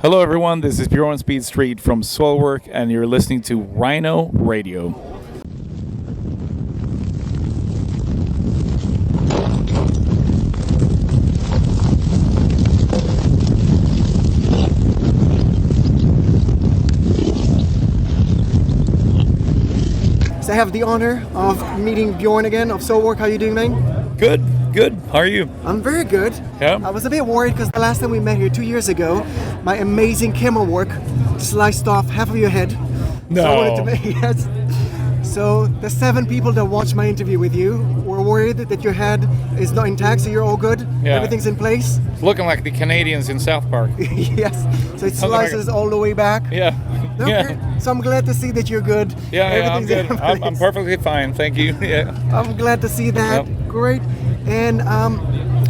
Hello, everyone. This is Björn Speed Street from Soilwork, and you're listening to Rhino Radio. So I have the honor of meeting Björn again of Soilwork. How are you doing, man? Good. How are you? I'm very good. Yeah. I was a bit worried because the last time we met here 2 years ago, my amazing camera work sliced off half of your head. No. So I wanted to make yes. So the 7 people that watched my interview with you were worried that your head is not intact, so you're all good. Yeah. Everything's in place. It's looking like the Canadians in South Park. Yes. So it slices all the way back. Yeah. Okay. Yeah. So I'm glad to see that you're good. Yeah, I'm Everything's good. in I'm place. perfectly fine. Thank you. Yeah. I'm glad to see that. Yep. Great. And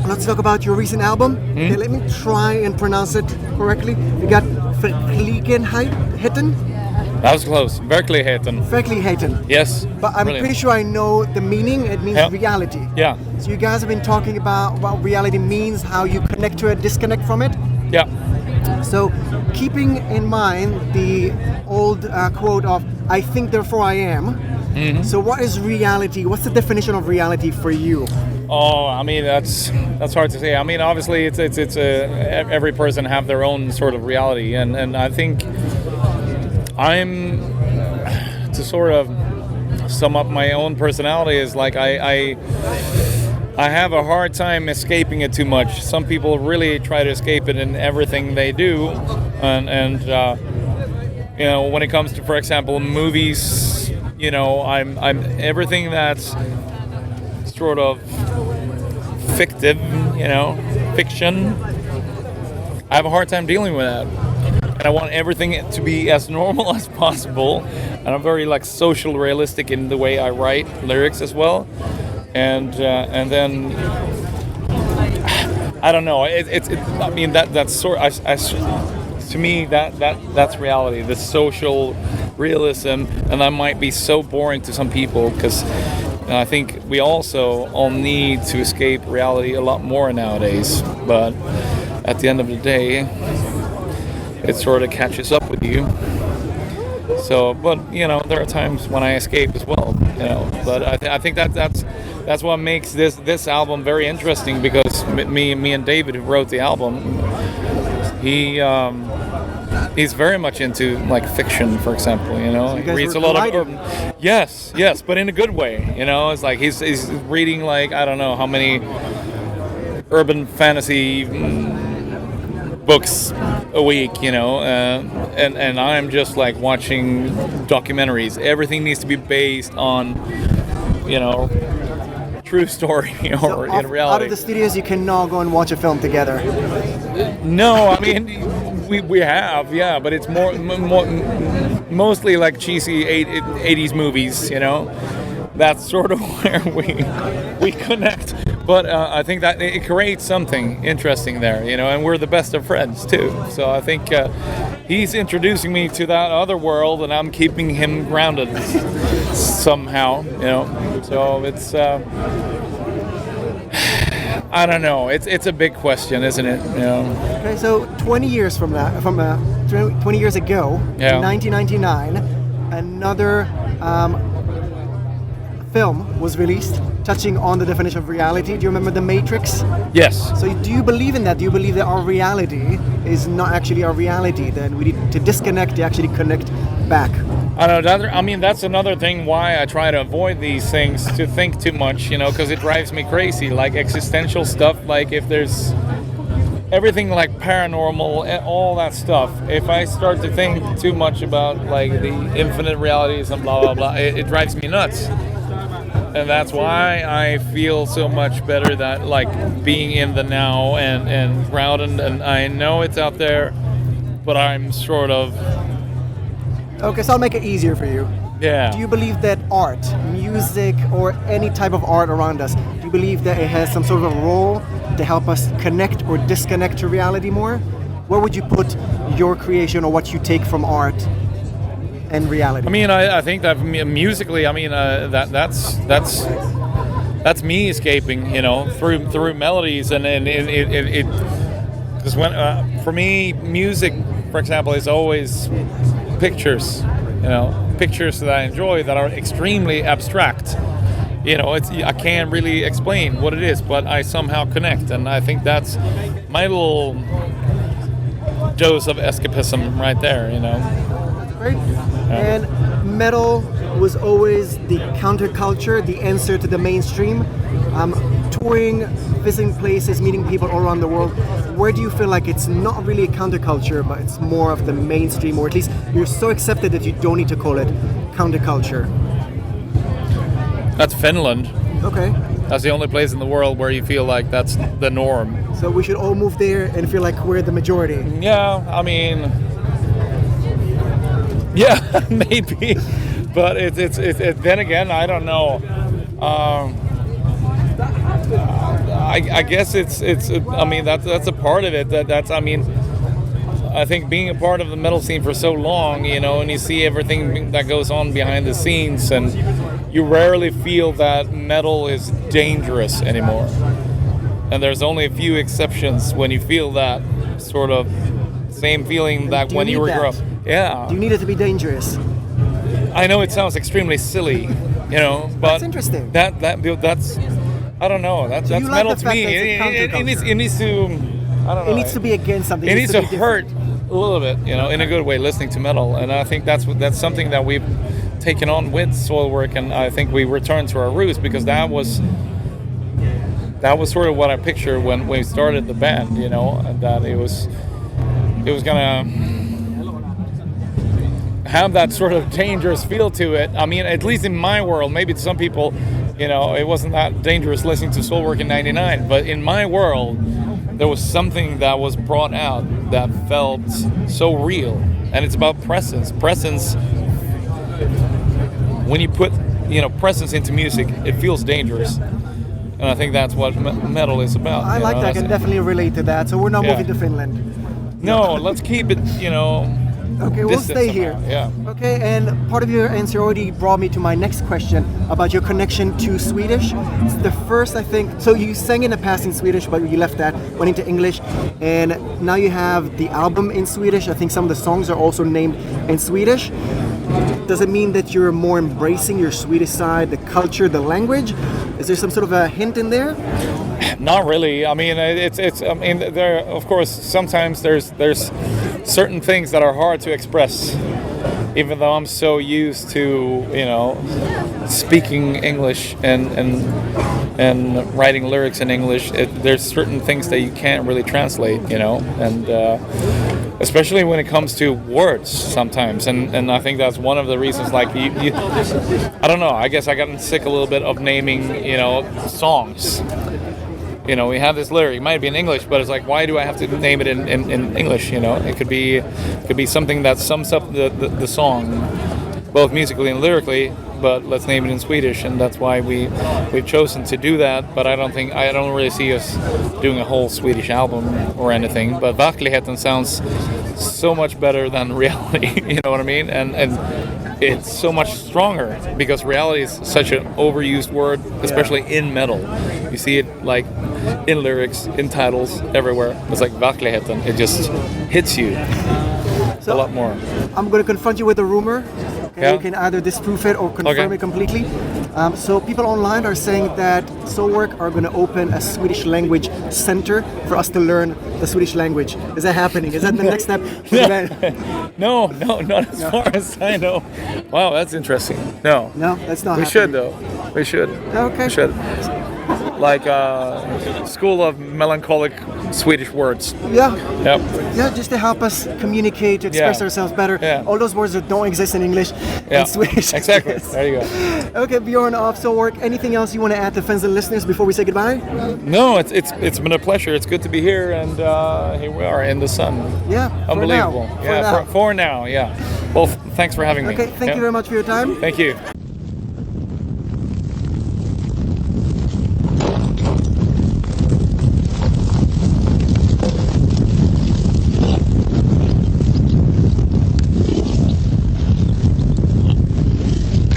let's talk about your recent album. Okay, let me try and pronounce it correctly. You got Verkligenheten? That was close. Verkligheten. Verkligheten. Yes. But I'm Brilliant. pretty sure I know the meaning. It means Yeah. reality. Yeah. So you guys have been talking about what reality means, how you connect to it, disconnect from it. Yeah. So keeping in mind the old quote of, I think therefore I am. So what is reality? What's the definition of reality for you? Oh, I mean that's hard to say. I mean, obviously, it's every person have their own sort of reality, and I think I'm to sort of sum up my own personality is like I have a hard time escaping it too much. Some people really try to escape it in everything they do, and you know, when it comes to, for example, movies, you know, I'm everything that's sort of fictive, you know, fiction. I have a hard time dealing with that, and I want everything to be as normal as possible. And I'm very like social realistic in the way I write lyrics as well. And then I don't know. I mean that's sort. To me that's reality. The social realism, and that might be so boring to some people because. I think we also all need to escape reality a lot more nowadays, but at the end of the day, it sort of catches up with you. So, but you know, there are times when I escape as well, you know. But I think that's what makes this album very interesting, because me and David, who wrote the album, he's very much into like fiction, for example. You know, So you he guys reads a were lot of colliding. yes, but in a good way. You know, it's like he's reading like I don't know how many urban fantasy books a week. You know, and I'm just like watching documentaries. Everything needs to be based on, you know, true story or in reality. Out of the studios, you can now go and watch a film together. No, I mean we have, yeah, but it's mostly like cheesy 80s movies, you know. That's sort of where we connect. But I think that it creates something interesting there, you know, and we're the best of friends too. So I think he's introducing me to that other world, and I'm keeping him grounded somehow, you know. So it's I don't know. It's a big question, isn't it? You know. Okay, so 20 years from 20 years ago, Yeah. in 1999, another film was released touching on the definition of reality. Do you remember The Matrix? Yes. So do you believe in that? Do you believe that our reality is not actually our reality? That we need to disconnect to actually connect back? I don't know. I mean, that's another thing why I try to avoid these things, to think too much, you know, because it drives me crazy. Like existential stuff, like if there's everything like paranormal and all that stuff. If I start to think too much about like the infinite realities and blah blah blah, it drives me nuts. And that's why I feel so much better that like being in the now and grounded. And I know it's out there, but I'm sort of. Okay, so I'll make it easier for you. Yeah. Do you believe that art, music, or any type of art around us, do you believe that it has some sort of a role to help us connect or disconnect to reality more? Where would you put your creation or what you take from art and reality? I mean, I think that musically, I mean, that's me escaping, you know, through melodies, and it because when for me, music, for example, is always pictures. Pictures that I enjoy that are extremely abstract. I can't really explain what it is, but I somehow connect, and I think that's my little dose of escapism right there. Great. And metal was always the counterculture, the answer to the mainstream. Touring, visiting places, meeting people all around the world. Where do you feel like it's not really a counterculture, but it's more of the mainstream, or at least you're so accepted that you don't need to call it counterculture? That's Finland. Okay. That's the only place in the world where you feel like that's the norm. So we should all move there and feel like we're the majority. Yeah, I mean, yeah, maybe, but it's then again, I don't know. I guess it's. I mean, that's a part of it. I think being a part of the metal scene for so long, and you see everything that goes on behind the scenes, and you rarely feel that metal is dangerous anymore. And there's only a few exceptions when you feel that sort of same feeling that when you were growing up. Yeah. Do you need it to be dangerous? I know it sounds extremely silly, but that's interesting. That's I don't know. That's like metal to me. It needs to. I don't know. It needs to be against something. It needs to hurt a little bit, in a good way, listening to metal, and I think that's something that we've taken on with Soilwork, and I think we returned to our roots because that was sort of what I pictured when we started the band, and that it was gonna have that sort of dangerous feel to it. I mean, at least in my world, maybe to some people, it wasn't that dangerous listening to Soilwork in '99, but in my world, there was something that was brought out that felt so real, and it's about presence. Presence, when you put, presence into music, it feels dangerous. And I think that's what metal is about. I like that. I can definitely relate to that. So we're not moving to Finland. No, let's keep it, Okay, we'll stay here. Yeah. Okay, and part of your answer already brought me to my next question about your connection to Swedish. It's the first, I think, so you sang in the past in Swedish, but you left that, went into English, and now you have the album in Swedish. I think some of the songs are also named in Swedish. Does it mean that you're more embracing your Swedish side, the culture, the language? Is there some sort of a hint in there? Not really. I mean, it's. I mean, there. Of course, sometimes there's certain things that are hard to express. Even though I'm so used to, speaking English and writing lyrics in English, there's certain things that you can't really translate, and especially when it comes to words sometimes. And I think that's one of the reasons. Like you I don't know. I guess I gotten sick a little bit of naming, songs. We have this lyric. It might be in English, but it's like, why do I have to name it in English? It could be something that sums up the song, both musically and lyrically. But let's name it in Swedish, and that's why we've chosen to do that. But I don't really see us doing a whole Swedish album or anything. But verkligheten sounds so much better than reality. You know what I mean? And it's so much stronger because reality is such an overused word, especially in metal. You see it like in lyrics, in titles, everywhere. It's like verkligheten. It just hits you a lot more. I'm going to confront you with a rumor. Okay, yeah. You can either disprove it or confirm it completely. So people online are saying that Soilwork are going to open a Swedish language center for us to learn the Swedish language. Is that happening? Is that the next step? No, not as far as I know. Wow, that's interesting. No, that's not. We should though. We should. Okay. We should. Like school of melancholic Swedish words. Yeah. Yep. Yeah, just to help us communicate, to express ourselves better. Yeah. All those words that don't exist in English and Swedish. Exactly. There you go. Okay, Björn of Soilwork, anything else you want to add to fans and listeners before we say goodbye? No, it's been a pleasure. It's good to be here, and here we are in the sun. Yeah. Unbelievable. For now. For now. Yeah. Well, thanks for having me. Okay, thank you very much for your time. Thank you.